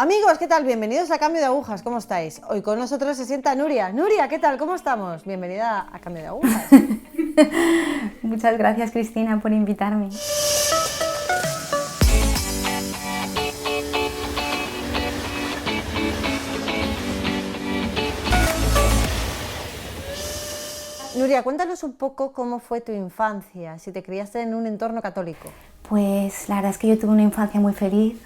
Amigos, ¿qué tal? Bienvenidos a Cambio de Agujas, ¿cómo estáis? Hoy con nosotros se sienta Nuria. Nuria, ¿qué tal? ¿Cómo estamos? Bienvenida a Cambio de Agujas. Muchas gracias, Cristina, por invitarme. Nuria, cuéntanos un poco cómo fue tu infancia, si te criaste en un entorno católico. Pues la verdad es que yo tuve una infancia muy feliz.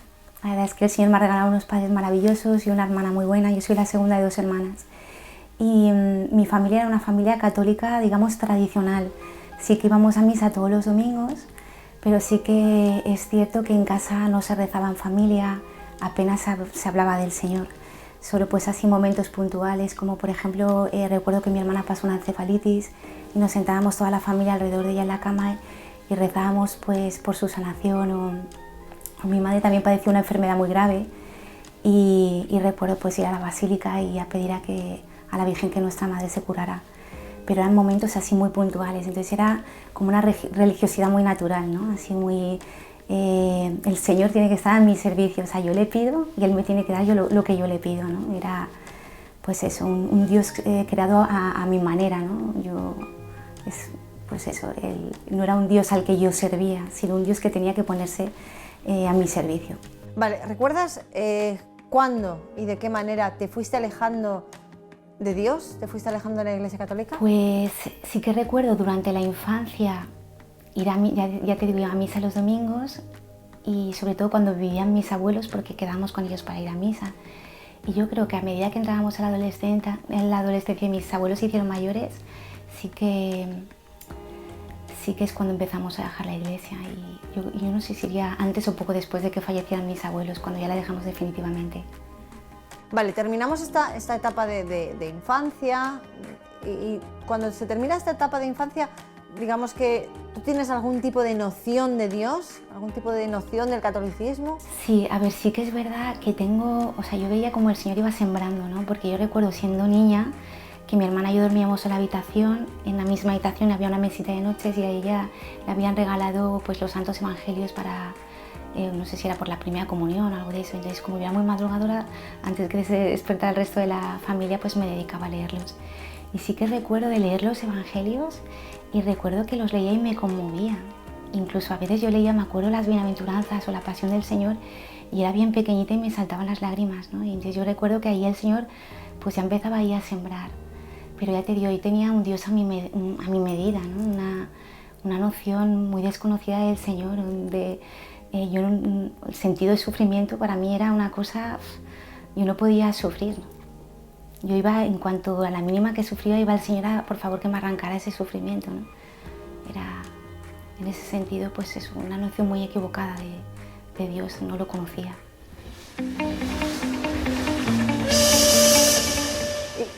La verdad es que el Señor me ha regalado unos padres maravillosos y una hermana muy buena. Yo soy la segunda de 2 hermanas. Y mi familia era una familia católica, digamos, tradicional. Sí que íbamos a misa todos los domingos, pero sí que es cierto que en casa no se rezaba en familia, apenas se hablaba del Señor. Solo pues así momentos puntuales, como por ejemplo recuerdo que mi hermana pasó una encefalitis y nos sentábamos toda la familia alrededor de ella en la cama y rezábamos pues por su sanación, o mi madre también padeció una enfermedad muy grave y recuerdo pues ir a la basílica y a pedir a la Virgen que nuestra madre se curara. Pero eran momentos así muy puntuales, entonces era como una religiosidad muy natural, ¿no? Así muy... el Señor tiene que estar a mi servicio, o sea, yo le pido y Él me tiene que dar lo que yo le pido, ¿no? Era pues eso, un Dios creado a mi manera, ¿no? Pues eso, no era un Dios al que yo servía, sino un Dios que tenía que ponerse a mi servicio. Vale, ¿recuerdas cuándo y de qué manera te fuiste alejando de Dios? ¿Te fuiste alejando de la Iglesia Católica? Pues sí que recuerdo durante la infancia ir ya te digo, a misa los domingos y sobre todo cuando vivían mis abuelos porque quedábamos con ellos para ir a misa. Y yo creo que a medida que entrábamos a en la adolescencia y mis abuelos se hicieron mayores, sí que es cuando empezamos a dejar la iglesia. Y yo no sé si iría antes o poco después de que fallecieran mis abuelos, cuando ya la dejamos definitivamente. Vale, terminamos esta etapa de infancia y cuando se termina esta etapa de infancia, digamos que tú tienes algún tipo de noción de Dios, algún tipo de noción del catolicismo. Sí, a ver, sí que es verdad que yo veía como el Señor iba sembrando, ¿no? Porque yo recuerdo siendo niña que mi hermana y yo dormíamos en la habitación, en la misma habitación había una mesita de noches y a ella le habían regalado pues los santos evangelios para, no sé si era por la primera comunión o algo de eso. Entonces, como yo era muy madrugadora, antes que se despertara el resto de la familia, pues me dedicaba a leerlos. Y sí que recuerdo de leer los evangelios y recuerdo que los leía y me conmovía. Incluso a veces yo leía, me acuerdo, las bienaventuranzas o la pasión del Señor y era bien pequeñita y me saltaban las lágrimas, ¿no? Y entonces yo recuerdo que ahí el Señor pues ya empezaba ahí a sembrar. Pero ya te digo, yo tenía un Dios a mi medida, ¿no? Una noción muy desconocida del Señor, donde el sentido de sufrimiento para mí era una cosa, yo no podía sufrir. Yo iba, en cuanto a la mínima que sufría, iba al Señor a, por favor, que me arrancara ese sufrimiento, ¿no? Era, en ese sentido, pues es una noción muy equivocada de Dios, no lo conocía.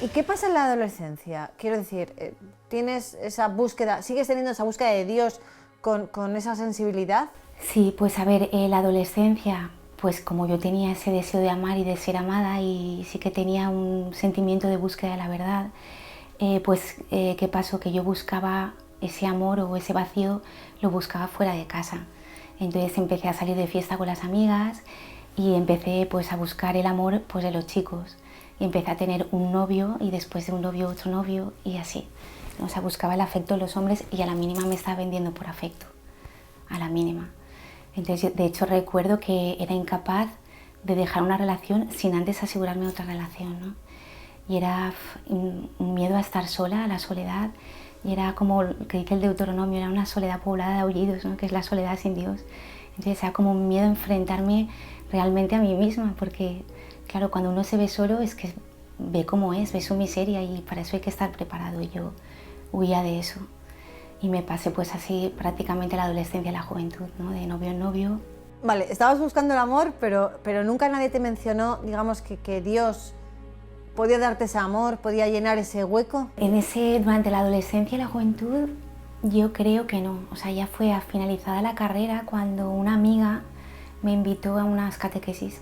¿Y qué pasa en la adolescencia? Quiero decir, ¿tienes esa búsqueda, sigues teniendo esa búsqueda de Dios con esa sensibilidad? Sí, pues a ver, la adolescencia, pues como yo tenía ese deseo de amar y de ser amada y sí que tenía un sentimiento de búsqueda de la verdad, ¿qué pasó? Que yo buscaba ese amor o ese vacío, lo buscaba fuera de casa. Entonces empecé a salir de fiesta con las amigas y empecé pues a buscar el amor pues de los chicos. Y empecé a tener un novio y después de un novio otro novio y así. O sea, buscaba el afecto de los hombres y a la mínima me estaba vendiendo por afecto, a la mínima. Entonces, de hecho, recuerdo que era incapaz de dejar una relación sin antes asegurarme otra relación, ¿no? Y era un miedo a estar sola, a la soledad, y era como que dice el Deuteronomio, era una soledad poblada de aullidos, ¿no? Que es la soledad sin Dios. Entonces era como un miedo a enfrentarme realmente a mí misma, porque claro, cuando uno se ve solo es que ve cómo es, ve su miseria y para eso hay que estar preparado. Y yo huía de eso. Y me pasé pues así prácticamente la adolescencia y la juventud, ¿no? De novio en novio. Vale, estabas buscando el amor, pero nunca nadie te mencionó, digamos, que Dios podía darte ese amor, podía llenar ese hueco. Durante la adolescencia y la juventud, yo creo que no. O sea, ya fue a finalizada la carrera cuando una amiga me invitó a unas catequesis,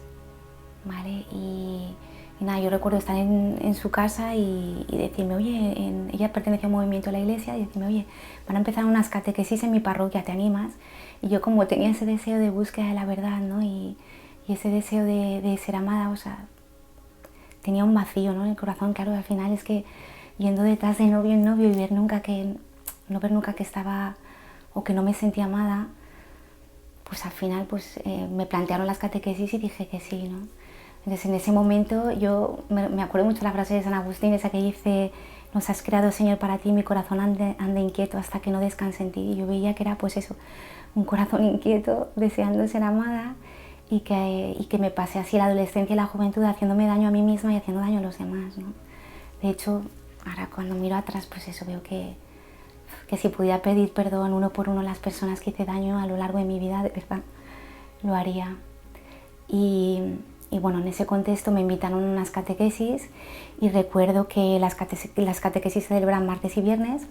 ¿vale? Y nada, yo recuerdo estar en su casa y decirme, oye, ella pertenecía a un movimiento de la iglesia, y decirme, oye, van a empezar unas catequesis en mi parroquia, ¿te animas? Y yo como tenía ese deseo de búsqueda de la verdad, ¿no? Y y ese deseo de ser amada, o sea, tenía un vacío, ¿no?, en el corazón. Claro, al final es que yendo detrás de novio en novio y no ver nunca que estaba o que no me sentía amada, pues al final pues, me plantearon las catequesis y dije que sí, ¿no? Entonces en ese momento yo me acuerdo mucho la frase de San Agustín, esa que dice: nos has creado, Señor, para ti, mi corazón anda inquieto hasta que no descanse en ti. Y yo veía que era pues eso, un corazón inquieto deseando ser amada, y que me pasé así la adolescencia y la juventud haciéndome daño a mí misma y haciendo daño a los demás, ¿no? De hecho, ahora cuando miro atrás, pues eso, veo que si pudiera pedir perdón uno por uno a las personas que hice daño a lo largo de mi vida, de verdad, lo haría. Y bueno, en ese contexto me invitaron a unas catequesis, y recuerdo que las catequesis se celebran martes y viernes,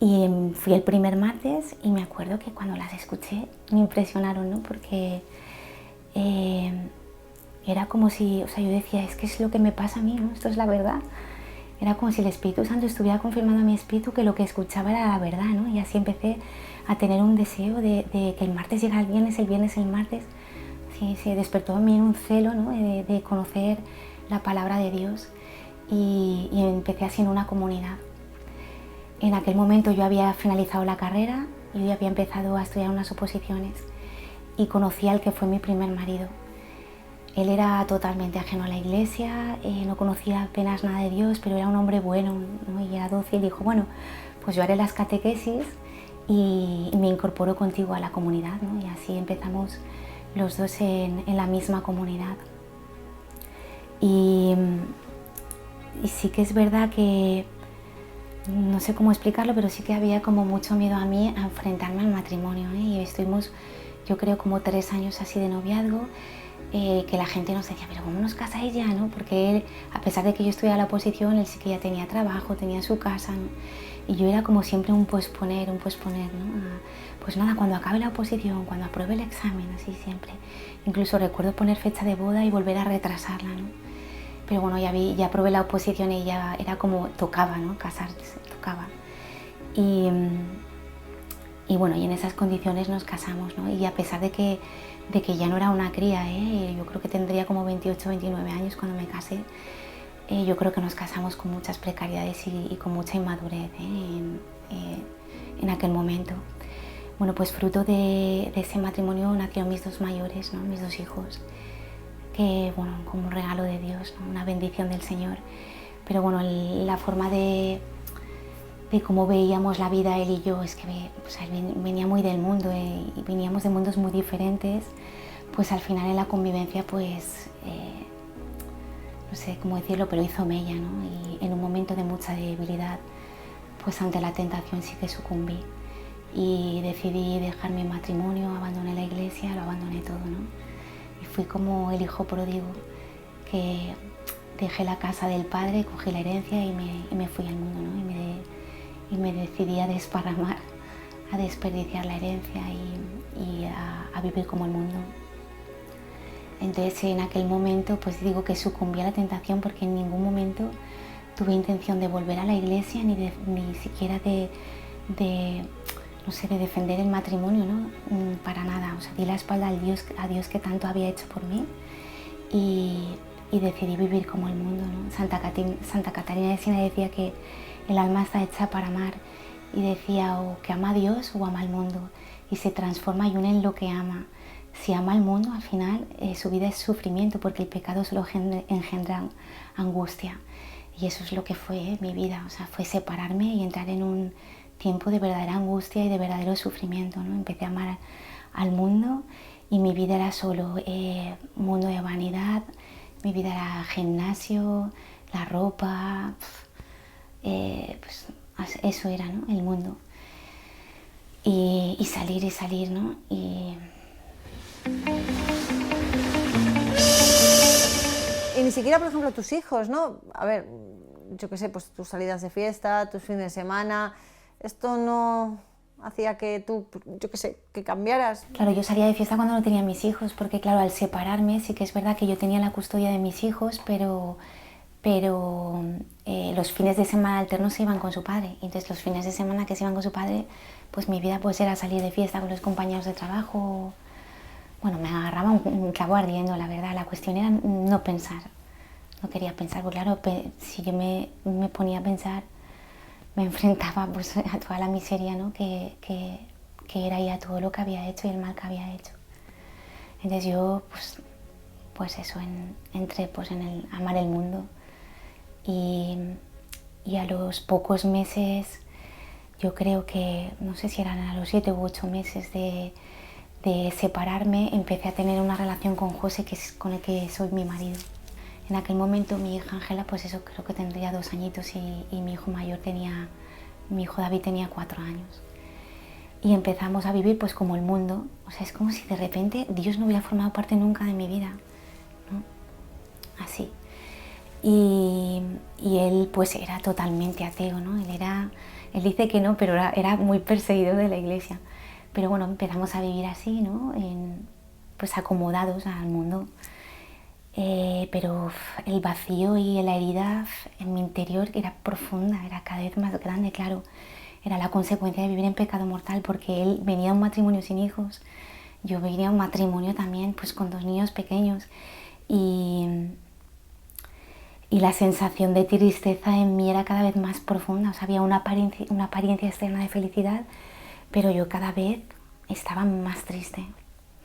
y fui el primer martes y me acuerdo que cuando las escuché me impresionaron, ¿no? Porque era como si, o sea, yo decía, es que es lo que me pasa a mí, ¿no? Esto es la verdad. Era como si el Espíritu Santo estuviera confirmando a mi espíritu que lo que escuchaba era la verdad, ¿no? Y así empecé a tener un deseo de que el martes llegara el viernes el martes. Sí, se despertó en mí un celo, ¿no?, de conocer la palabra de Dios, y empecé así en una comunidad. En aquel momento yo había finalizado la carrera y yo había empezado a estudiar unas oposiciones, y conocí al que fue mi primer marido. Él era totalmente ajeno a la iglesia, no conocía apenas nada de Dios, pero era un hombre bueno, ¿no?, y era dócil. Dijo: bueno, pues yo haré las catequesis y me incorporo contigo a la comunidad, ¿no? Y así empezamos los dos en la misma comunidad. Y sí que es verdad que, no sé cómo explicarlo, pero sí que había como mucho miedo a mí a enfrentarme al matrimonio, ¿eh? Y estuvimos, yo creo, como 3 años así de noviazgo, que la gente nos decía: pero ¿cómo nos casáis ya?, ¿no? Porque él, a pesar de que yo estudiaba la oposición, él sí que ya tenía trabajo, tenía su casa, ¿no? Y yo era como siempre un posponer, ¿no? Pues nada, cuando acabe la oposición, cuando apruebe el examen, así siempre. Incluso recuerdo poner fecha de boda y volver a retrasarla, ¿no? Pero bueno, ya aprobé la oposición y ya era como tocaba, ¿no?, casarse, tocaba. Y bueno, y en esas condiciones nos casamos, ¿no? Y a pesar de que ya no era una cría, yo creo que tendría como 28, 29 años cuando me casé, yo creo que nos casamos con muchas precariedades y con mucha inmadurez en aquel momento. Bueno, pues fruto de ese matrimonio nacieron mis 2 mayores, ¿no?, mis 2 hijos, que, bueno, como un regalo de Dios, ¿no?, una bendición del Señor. Pero bueno, la forma de cómo veíamos la vida él y yo, es que él venía muy del mundo, y veníamos de mundos muy diferentes. Pues al final en la convivencia, pues no sé cómo decirlo, pero hizo mella, ¿no? Y en un momento de mucha debilidad, pues ante la tentación sí que sucumbí y decidí dejar mi matrimonio, abandoné la iglesia, lo abandoné todo, ¿no? Y fui como el hijo pródigo, que dejé la casa del padre, cogí la herencia y me fui al mundo, ¿no? Y me decidí a desparramar, a desperdiciar la herencia y a vivir como el mundo. Entonces en aquel momento pues digo que sucumbí a la tentación, porque en ningún momento tuve intención de volver a la iglesia ni siquiera de defender el matrimonio, ¿no? Para nada. O sea, di la espalda a Dios que tanto había hecho por mí, y decidí vivir como el mundo, ¿no? Santa Catarina de Siena decía que el alma está hecha para amar, y decía o que ama a Dios o ama al mundo, y se transforma y une en lo que ama. Si ama al mundo, al final su vida es sufrimiento, porque el pecado solo engendra angustia. Y eso es lo que fue mi vida, o sea, fue separarme y entrar en un tiempo de verdadera angustia y de verdadero sufrimiento, ¿no? Empecé a amar al mundo, y mi vida era solo mundo de vanidad, mi vida era gimnasio, la ropa, pues eso era, ¿no?, el mundo. Y salir, ¿no? Y ni siquiera, por ejemplo, tus hijos, ¿no? A ver, yo qué sé, pues tus salidas de fiesta, tus fines de semana, esto no hacía que tú, yo qué sé, que cambiaras. Claro, yo salía de fiesta cuando no tenía mis hijos, porque claro, al separarme sí que es verdad que yo tenía la custodia de mis hijos, pero los fines de semana alternos se iban con su padre. Y entonces los fines de semana que se iban con su padre, pues mi vida pues era salir de fiesta con los compañeros de trabajo, bueno, me agarraba un clavo ardiendo, la verdad. La cuestión era no pensar, no quería pensar, porque claro, si yo me ponía a pensar, me enfrentaba pues a toda la miseria, ¿no? que era ya todo lo que había hecho y el mal que había hecho. Entonces yo, pues eso, entré pues en el amar el mundo y a los pocos meses, yo creo que, no sé si eran a los 7 u 8 meses de separarme, empecé a tener una relación con José, que es con el que soy mi marido. En aquel momento mi hija Ángela, pues eso, creo que tendría 2 añitos y mi hijo mayor mi hijo David tenía 4 años. Y empezamos a vivir pues como el mundo, o sea, es como si de repente Dios no hubiera formado parte nunca de mi vida, ¿no? Así. Y él pues era totalmente ateo, ¿no? Él dice que no, pero era muy perseguido de la iglesia. Pero bueno, empezamos a vivir así, ¿no? Pues acomodados al mundo. Pero el vacío y la herida en mi interior era profunda, era cada vez más grande, claro. Era la consecuencia de vivir en pecado mortal, porque él venía de un matrimonio sin hijos, yo venía de un matrimonio también pues con 2 niños pequeños y la sensación de tristeza en mí era cada vez más profunda. O sea, había una apariencia externa de felicidad, pero yo cada vez estaba más triste,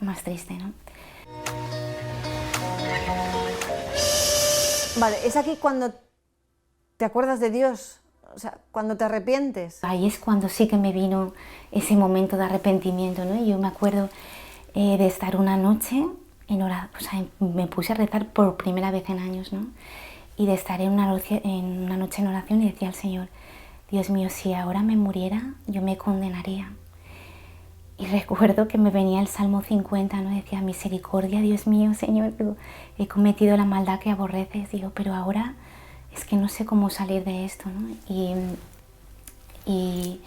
¿no? Vale, es aquí cuando te acuerdas de Dios, o sea, cuando te arrepientes. Ahí es cuando sí que me vino ese momento de arrepentimiento, ¿no? Y yo me acuerdo de estar una noche en oración, o sea, me puse a rezar por primera vez en años, ¿no? Y de estar en una noche en oración y decía al Señor, Dios mío, si ahora me muriera, yo me condenaría. Y recuerdo que me venía el Salmo 50, ¿no? Decía, misericordia, Dios mío, Señor, digo, he cometido la maldad que aborreces, digo, pero ahora es que no sé cómo salir de esto, ¿no? Y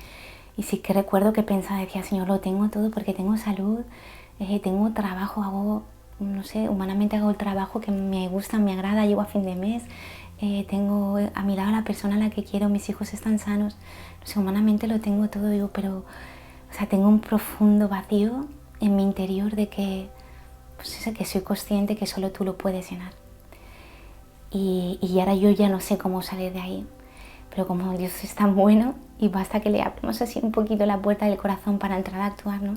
sí que recuerdo que pensaba, decía, Señor, lo tengo todo porque tengo salud, tengo trabajo, hago, no sé, humanamente hago el trabajo que me gusta, me agrada, llego a fin de mes, tengo a mi lado a la persona a la que quiero, mis hijos están sanos, no sé, humanamente lo tengo todo, digo, pero, o sea, tengo un profundo vacío en mi interior de que, pues eso, que soy consciente que solo tú lo puedes llenar. Y ahora yo ya no sé cómo salir de ahí, pero como Dios es tan bueno y basta que le abramos así un poquito la puerta del corazón para entrar a actuar, ¿no?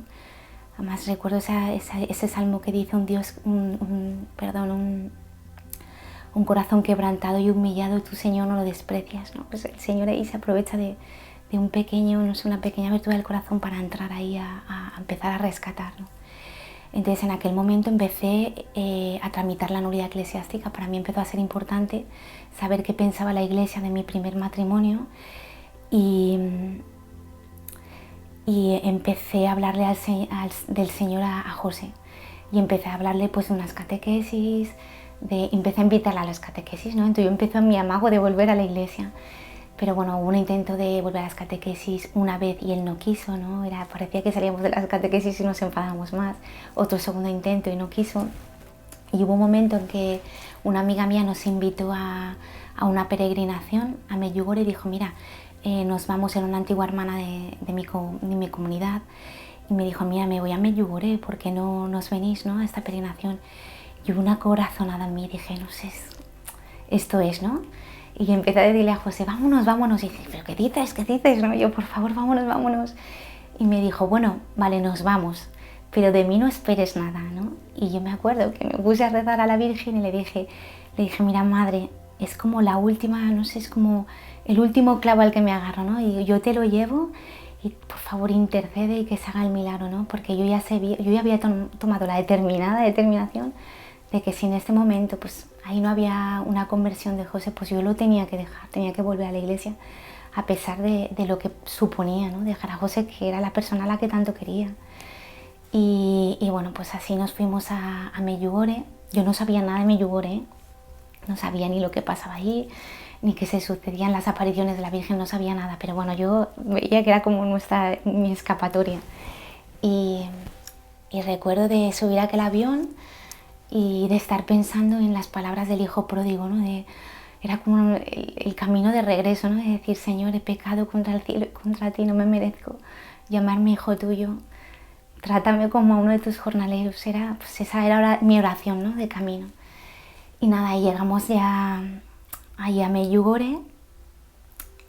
Además recuerdo ese salmo que dice un corazón quebrantado y humillado, tú, Señor, no lo desprecias, ¿no? Pues el Señor ahí se aprovecha de un pequeño, no sé, una pequeña abertura del corazón para entrar ahí a empezar a rescatar, ¿no? Entonces en aquel momento empecé a tramitar la nulidad eclesiástica. Para mí empezó a ser importante saber qué pensaba la iglesia de mi primer matrimonio y empecé a hablarle del Señor a José. Y empecé a hablarle pues de unas catequesis, empecé a invitarla a las catequesis, ¿no? Entonces yo empecé mi amago de volver a la iglesia. Pero bueno, hubo un intento de volver a las catequesis una vez y él no quiso, ¿no? Parecía que salíamos de las catequesis y nos enfadábamos más. Otro segundo intento y no quiso. Y hubo un momento en que una amiga mía nos invitó a una peregrinación a Medjugorje y dijo, mira, nos vamos, era una antigua hermana de mi comunidad, y me dijo, mira, me voy a Medjugorje, ¿por qué no nos venís, ¿no? a esta peregrinación? Y hubo una corazonada en mí, dije, no sé, esto es, ¿no? Y empecé a decirle a José, vámonos, vámonos. Y dice, ¿pero qué dices? ¿Qué dices? ¿No? Y yo, por favor, vámonos, vámonos. Y me dijo, bueno, vale, nos vamos, pero de mí no esperes nada, ¿no? Y yo me acuerdo que me puse a rezar a la Virgen y le dije, mira, madre, es como la última, no sé, es como el último clavo al que me agarro, ¿no? Y yo te lo llevo y por favor intercede y que se haga el milagro, ¿no? Porque yo ya había tomado la determinación de que si en este momento pues ahí no había una conversión de José, pues yo lo tenía que dejar, tenía que volver a la iglesia, a pesar de lo que suponía, ¿no? Dejar a José, que era la persona a la que tanto quería. Y bueno, pues así nos fuimos a Medjugorje. Yo no sabía nada de Medjugorje, no sabía ni lo que pasaba allí, ni que se sucedían las apariciones de la Virgen, no sabía nada, pero bueno, yo veía que era como mi escapatoria. Y recuerdo de subir a aquel avión y de estar pensando en las palabras del hijo pródigo, ¿no? Era como el camino de regreso, ¿no? De decir, Señor, he pecado contra el cielo y contra ti, no me merezco llamarme hijo tuyo, trátame como a uno de tus jornaleros. Pues esa era mi oración, ¿no? De camino. Y nada, y llegamos ya ahí a Medjugorje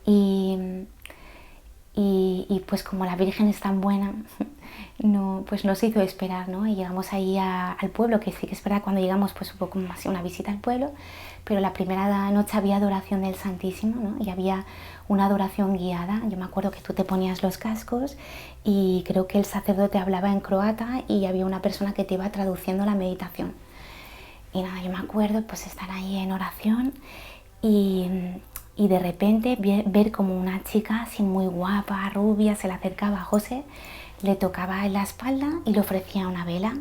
y pues como la Virgen es tan buena, pues nos hizo esperar, ¿no? Y llegamos ahí al pueblo, que sí que es verdad, cuando llegamos pues un poco más una visita al pueblo, pero la primera noche había adoración del Santísimo, ¿no? Y había una adoración guiada. Yo me acuerdo que tú te ponías los cascos y creo que el sacerdote hablaba en croata y había una persona que te iba traduciendo la meditación. Y nada, yo me acuerdo pues estar ahí en oración y de repente ver como una chica así muy guapa, rubia, se le acercaba a José, le tocaba en la espalda y le ofrecía una vela.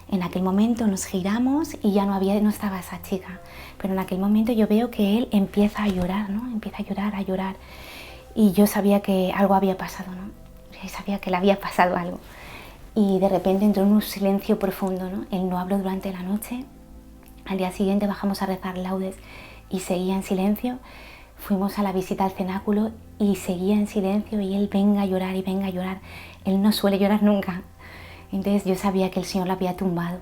En aquel momento nos giramos y ya no estaba esa chica, pero en aquel momento yo veo que él empieza a llorar, ¿no? Empieza a llorar. Y yo sabía que algo había pasado, ¿no? Yo sabía que le había pasado algo. Y de repente entró en un silencio profundo, ¿no? Él no habló durante la noche. Al día siguiente bajamos a rezar laudes y seguía en silencio. Fuimos a la visita al cenáculo y seguía en silencio y él venga a llorar y venga a llorar. Él no suele llorar nunca. Entonces yo sabía que el Señor lo había tumbado.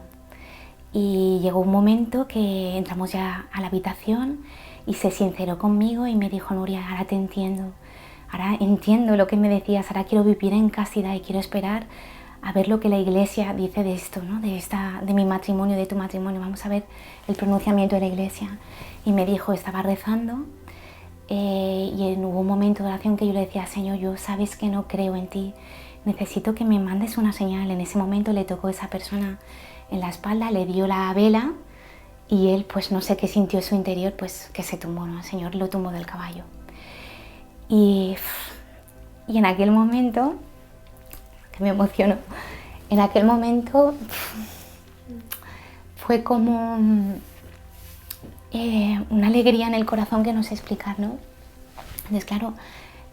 Y llegó un momento que entramos ya a la habitación y se sinceró conmigo y me dijo: Nuria, ahora te entiendo. Ahora entiendo lo que me decías, ahora quiero vivir en castidad y quiero esperar a ver lo que la Iglesia dice de esto, ¿no? De mi matrimonio, de tu matrimonio. Vamos a ver el pronunciamiento de la Iglesia. Y me dijo, estaba rezando y hubo un momento de oración que yo le decía: Señor, yo sabes que no creo en ti, necesito que me mandes una señal. En ese momento le tocó a esa persona en la espalda, le dio la vela y él, pues no sé qué sintió en su interior, pues que se tumbó, ¿no? El Señor lo tumbó del caballo. Y en aquel momento, que me emocionó, en aquel momento fue como una alegría en el corazón que no sé explicar, ¿no? Entonces, claro,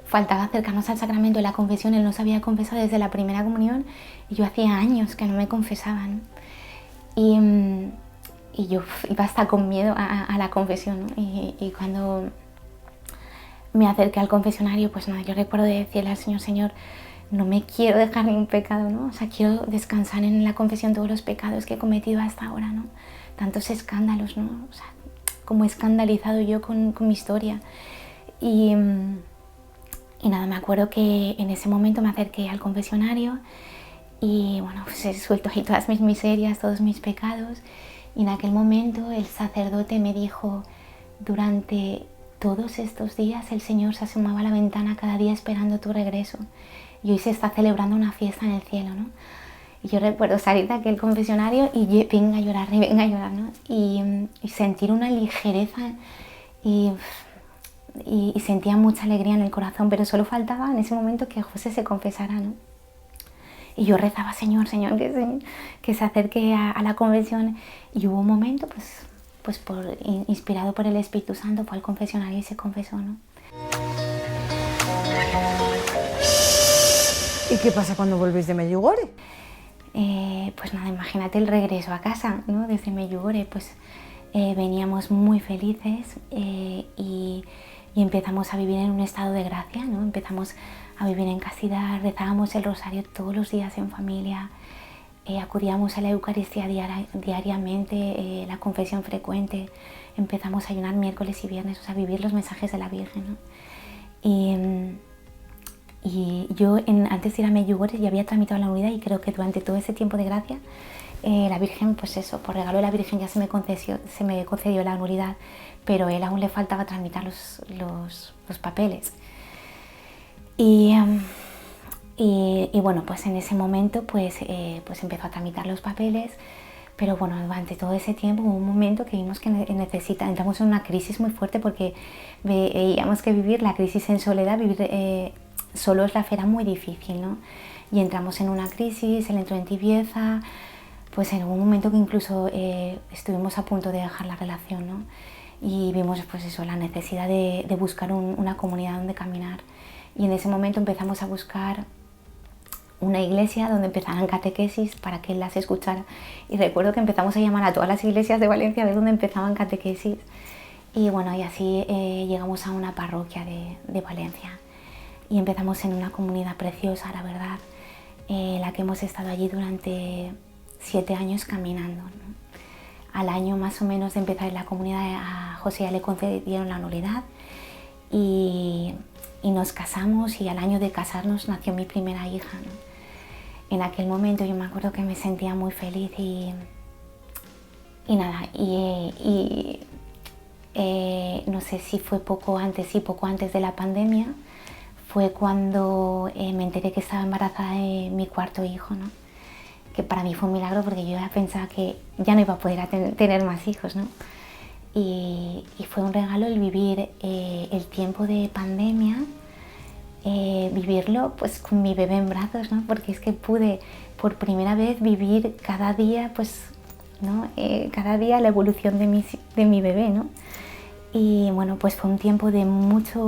faltaba acercarnos al sacramento de la confesión. Él no se había confesado desde la primera comunión y yo hacía años que no me confesaba, ¿no? Y yo iba hasta con miedo a la confesión, ¿no? Y cuando me acerqué al confesionario, pues nada, yo recuerdo de decirle al Señor: Señor, no me quiero dejar ningún pecado, ¿no? O sea, quiero descansar en la confesión todos los pecados que he cometido hasta ahora, ¿no? Tantos escándalos, ¿no? O sea, como he escandalizado yo con mi historia. Y nada, me acuerdo que en ese momento me acerqué al confesionario y bueno, pues he suelto ahí todas mis miserias, todos mis pecados. Y en aquel momento el sacerdote me dijo: durante todos estos días el Señor se asomaba a la ventana cada día esperando tu regreso. Y hoy se está celebrando una fiesta en el cielo, ¿no? Y yo recuerdo salir de aquel confesionario y venga a llorar, ¿no? Y sentir una ligereza y sentía mucha alegría en el corazón, pero solo faltaba en ese momento que José se confesara, ¿no? Y yo rezaba: Señor, que se acerque a la confesión. Y hubo un momento, pues inspirado por el Espíritu Santo, fue al confesionario y se confesó, ¿no? ¿Y qué pasa cuando volvéis de Medjugorje? Pues nada, imagínate el regreso a casa, ¿no? Desde Medjugorje, pues veníamos muy felices y empezamos a vivir en un estado de gracia, ¿no? Empezamos a vivir en castidad, rezábamos el rosario todos los días en familia, acudíamos a la Eucaristía diariamente, la confesión frecuente, empezamos a ayunar miércoles y viernes, o sea, vivir los mensajes de la Virgen, ¿no? Y yo antes de ir a Medjugorje ya había tramitado la nulidad y creo que durante todo ese tiempo de gracia la Virgen, pues eso, por regalo de la Virgen ya se me concedió la nulidad, pero a él aún le faltaba tramitar los papeles. Y bueno, pues en ese momento pues empezó a tramitar los papeles, pero bueno, durante todo ese tiempo hubo un momento que vimos que entramos en una crisis muy fuerte porque veíamos que vivir la crisis en soledad, vivir solos era muy difícil, ¿no? Y entramos en una crisis, él entró en tibieza, pues en un momento que incluso estuvimos a punto de dejar la relación, ¿no? Y vimos pues eso, la necesidad de buscar una comunidad donde caminar. Y en ese momento empezamos a buscar una iglesia donde empezaran catequesis para que él las escuchara. Y recuerdo que empezamos a llamar a todas las iglesias de Valencia a ver dónde empezaban catequesis. Y bueno, y así llegamos a una parroquia de Valencia. Y empezamos en una comunidad preciosa, la verdad. la que hemos estado allí durante 7 años caminando, ¿no? Al año más o menos de empezar en la comunidad a José ya le concedieron la nulidad y nos casamos, y al año de casarnos nació mi primera hija, ¿no? En aquel momento yo me acuerdo que me sentía muy feliz y nada, no sé si fue poco antes de la pandemia, fue cuando me enteré que estaba embarazada de mi cuarto hijo, ¿no? Que para mí fue un milagro porque yo ya pensaba que ya no iba a poder tener más hijos, ¿no? Y fue un regalo el vivir el tiempo de pandemia, vivirlo pues con mi bebé en brazos, ¿no? Porque es que pude por primera vez vivir cada día, pues, ¿no? Cada día la evolución de mi bebé, ¿no? Y bueno, pues fue un tiempo de mucha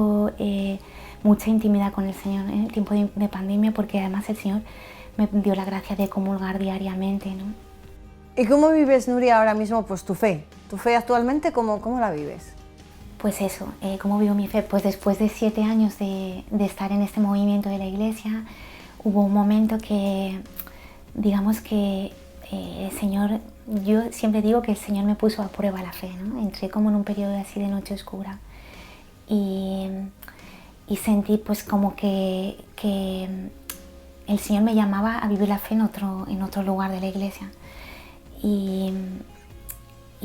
intimidad con el Señor, el tiempo de pandemia, porque además el Señor me dio la gracia de comulgar diariamente, ¿no? ¿Y cómo vives, Nuria, ahora mismo pues tu fe? ¿Tu fe actualmente cómo la vives? Pues eso, ¿cómo vivo mi fe? Pues después de 7 años de estar en este movimiento de la Iglesia, hubo un momento que, digamos que el Señor, yo siempre digo que el Señor me puso a prueba la fe, ¿no? Entré como en un periodo así de noche oscura y sentí pues como que el Señor me llamaba a vivir la fe en otro lugar de la Iglesia. Y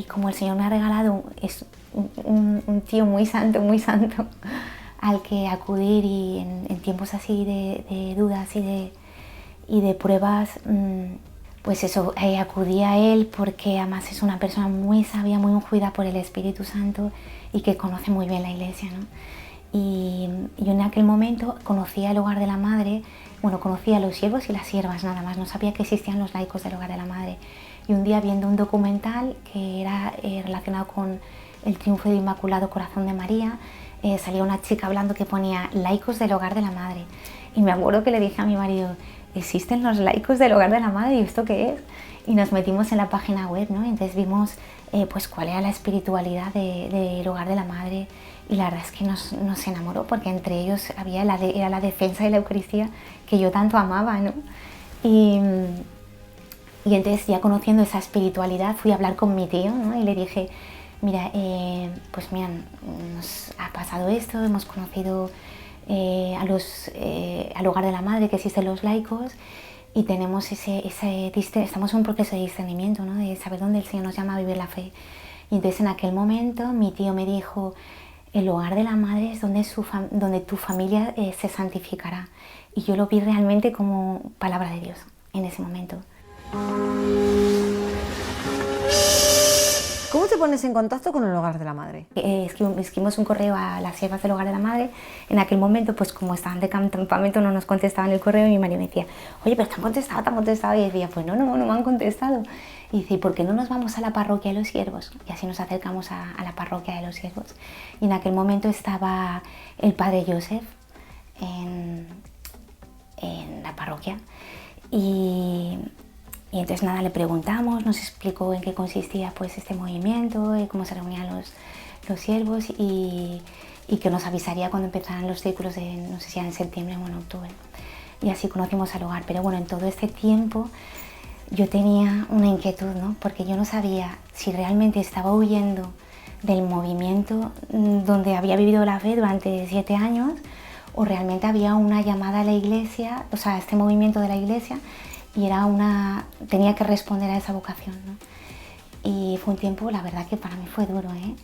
como el Señor me ha regalado es un tío muy santo al que acudir, y en tiempos así de dudas y de pruebas, pues eso, acudí a él porque además es una persona muy sabia, muy ungida por el Espíritu Santo y que conoce muy bien la Iglesia, ¿no? Y yo en aquel momento conocía el Hogar de la Madre, bueno, conocía a los siervos y las siervas nada más, no sabía que existían los laicos del Hogar de la Madre. Y un día, viendo un documental que era relacionado con el triunfo del Inmaculado Corazón de María, salía una chica hablando que ponía laicos del Hogar de la Madre. Y me acuerdo que le dije a mi marido, ¿existen los laicos del Hogar de la Madre? ¿Y esto qué es? Y nos metimos en la página web, ¿no? Entonces vimos pues cuál era la espiritualidad del Hogar de la Madre, y la verdad es que nos enamoró, porque entre ellos era la defensa de la Eucaristía que yo tanto amaba, ¿no? Y entonces, ya conociendo esa espiritualidad, fui a hablar con mi tío, ¿no? Y le dije, mira, pues mira, nos ha pasado esto, hemos conocido al Hogar de la Madre, que existen los laicos, y tenemos estamos en un proceso de discernimiento, ¿no? De saber dónde el Señor nos llama a vivir la fe. Y entonces en aquel momento mi tío me dijo, el Hogar de la Madre es donde tu familia se santificará. Y yo lo vi realmente como palabra de Dios en ese momento. ¿Cómo te pones en contacto con el Hogar de la Madre? Escribimos un correo a las siervas del Hogar de la Madre. En aquel momento, pues como estaban de campamento, no nos contestaban el correo, y mi marido me decía, oye, pero te han contestado. Y decía, pues no me han contestado. Y dice, ¿por qué no nos vamos a la parroquia de los siervos? Y así nos acercamos a la parroquia de los siervos. Y en aquel momento estaba el padre Joseph en la parroquia. Y entonces nada, le preguntamos, nos explicó en qué consistía pues este movimiento, cómo se reunían los siervos, y que nos avisaría cuando empezaran los círculos de, no sé si era en septiembre o en octubre. Y así conocimos al Hogar. Pero bueno, en todo este tiempo yo tenía una inquietud, ¿no? Porque yo no sabía si realmente estaba huyendo del movimiento donde había vivido la fe durante 7 años, o realmente había una llamada a la Iglesia, o sea, a este movimiento de la Iglesia, y tenía que responder a esa vocación, ¿no? Y fue un tiempo, la verdad, que para mí fue duro, ¿eh?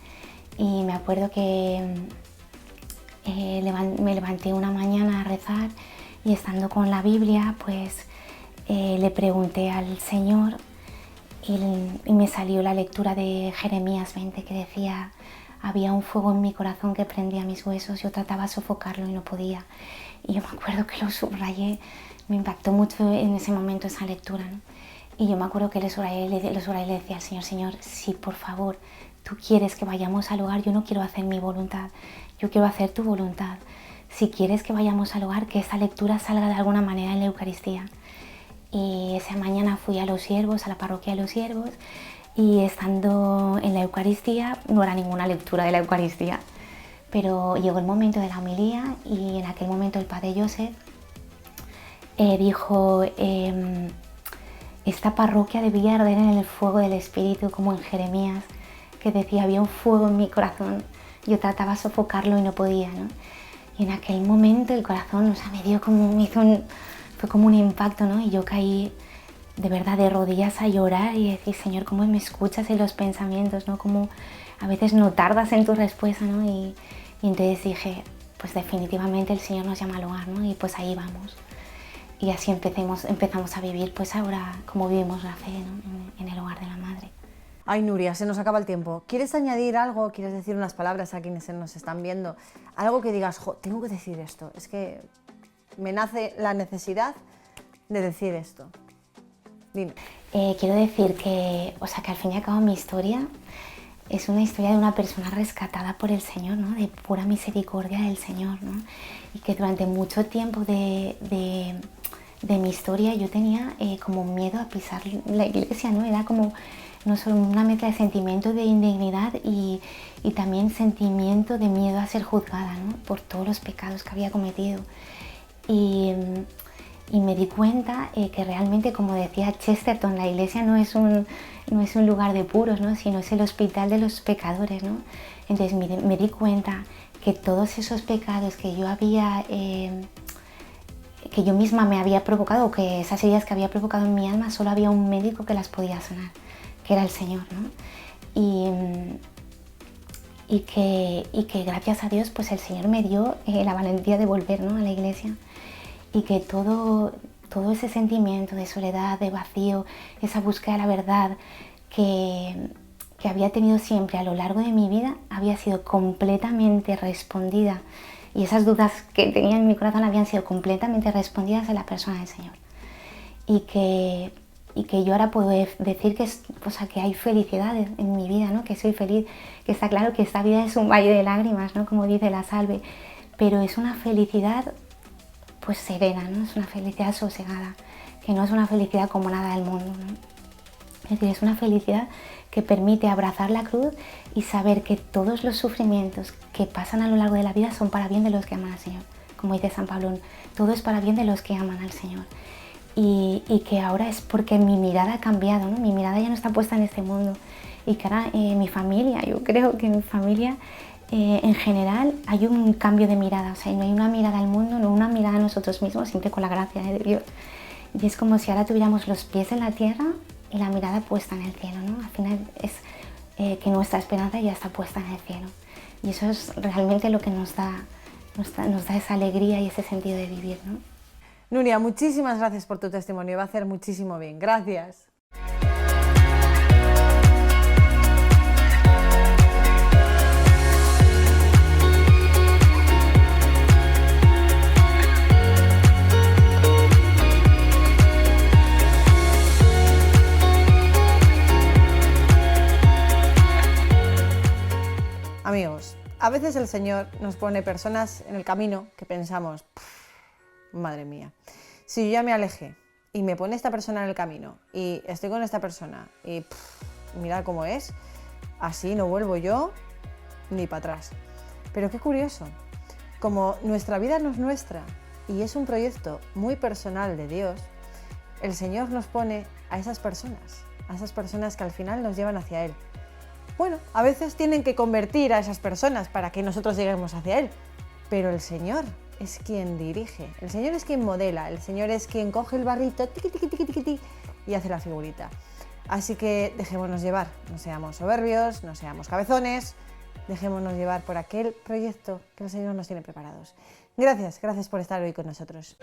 Y me acuerdo que me levanté una mañana a rezar, y estando con la Biblia, pues le pregunté al Señor, y me salió la lectura de Jeremías 20, que decía, había un fuego en mi corazón que prendía mis huesos, yo trataba de sofocarlo y no podía. Y yo me acuerdo que lo subrayé, me impactó mucho en ese momento esa lectura, ¿no? Y yo me acuerdo que le subrayé y le decía al Señor, Señor, si por favor tú quieres que vayamos al hogar, yo no quiero hacer mi voluntad, yo quiero hacer tu voluntad. Si quieres que vayamos al hogar, que esta lectura salga de alguna manera en la Eucaristía. Y esa mañana fui a los siervos, a la parroquia de los siervos, y estando en la Eucaristía, no era ninguna lectura de la Eucaristía, pero llegó el momento de la homilía, y en aquel momento el padre Joseph dijo, esta parroquia debía arder en el fuego del Espíritu, como en Jeremías, que decía, había un fuego en mi corazón, yo trataba de sofocarlo y no podía, ¿no? Y en aquel momento el corazón, o sea, me dio como, fue como un impacto, ¿no? Y yo caí de verdad de rodillas a llorar y decir, Señor, ¿cómo me escuchas en los pensamientos, ¿no? Como a veces no tardas en tu respuesta, ¿no? Y entonces dije, pues definitivamente el Señor nos llama al hogar, ¿no? Y pues ahí vamos. Y así empezamos a vivir, pues ahora como vivimos la fe, ¿no? En el hogar de la Madre. Ay, Nuria, se nos acaba el tiempo. ¿Quieres añadir algo? ¿Quieres decir unas palabras a quienes nos están viendo? Algo que digas, jo, tengo que decir esto. Es que me nace la necesidad de decir esto. Dime. Quiero decir que, o sea, que al fin y al cabo mi historia es una historia de una persona rescatada por el Señor, ¿no? De pura misericordia del Señor, ¿no? Y que durante mucho tiempo de mi historia yo tenía como miedo a pisar la iglesia, ¿no? Era como no solo una mezcla de sentimiento de indignidad y también sentimiento de miedo a ser juzgada, ¿no? Por todos los pecados que había cometido. Y me di cuenta que realmente, como decía Chesterton, la iglesia no es un lugar de puros, ¿no? Sino es el hospital de los pecadores, ¿no? Entonces me di cuenta que todos esos pecados que yo había, que yo misma me había provocado, que esas heridas que había provocado en mi alma, solo había un médico que las podía sanar, que era el Señor, ¿no? Y que gracias a Dios, pues el Señor me dio la valentía de volver, ¿no? A la iglesia. Y que todo ese sentimiento de soledad, de vacío, esa búsqueda de la verdad que había tenido siempre a lo largo de mi vida, había sido completamente respondida. Y esas dudas que tenía en mi corazón habían sido completamente respondidas en la persona del Señor. Y que yo ahora puedo decir que hay felicidad en mi vida, ¿no? Que soy feliz, que está claro que esta vida es un valle de lágrimas, ¿no? Como dice la Salve, pero es una felicidad pues serena, ¿no? Es una felicidad sosegada, que no es una felicidad como nada del mundo, ¿no? Es decir, es una felicidad que permite abrazar la cruz y saber que todos los sufrimientos que pasan a lo largo de la vida son para bien de los que aman al Señor. Como dice San Pablo, todo es para bien de los que aman al Señor. Y que ahora es porque mi mirada ha cambiado, ¿no? Mi mirada ya no está puesta en este mundo. Y que ahora mi familia, yo creo que en mi familia en general hay un cambio de mirada. O sea, no hay una mirada al mundo, no una mirada a nosotros mismos, siempre con la gracia de Dios. Y es como si ahora tuviéramos los pies en la tierra y la mirada puesta en el cielo, ¿no? Al final es que nuestra esperanza ya está puesta en el cielo. Y eso es realmente lo que nos da esa alegría y ese sentido de vivir, ¿no? Nuria, muchísimas gracias por tu testimonio, va a hacer muchísimo bien. Gracias. Amigos, a veces el Señor nos pone personas en el camino que pensamos, madre mía, si yo ya me alejé y me pone esta persona en el camino y estoy con esta persona y mirad cómo es, así no vuelvo yo ni para atrás. Pero qué curioso, como nuestra vida no es nuestra y es un proyecto muy personal de Dios, el Señor nos pone a esas personas que al final nos llevan hacia Él. Bueno, a veces tienen que convertir a esas personas para que nosotros lleguemos hacia Él, pero el Señor es quien dirige, el Señor es quien modela, el Señor es quien coge el barrito tiqui, tiqui, tiqui, tiqui, tiqui, y hace la figurita. Así que dejémonos llevar, no seamos soberbios, no seamos cabezones, dejémonos llevar por aquel proyecto que el Señor nos tiene preparados. Gracias por estar hoy con nosotros.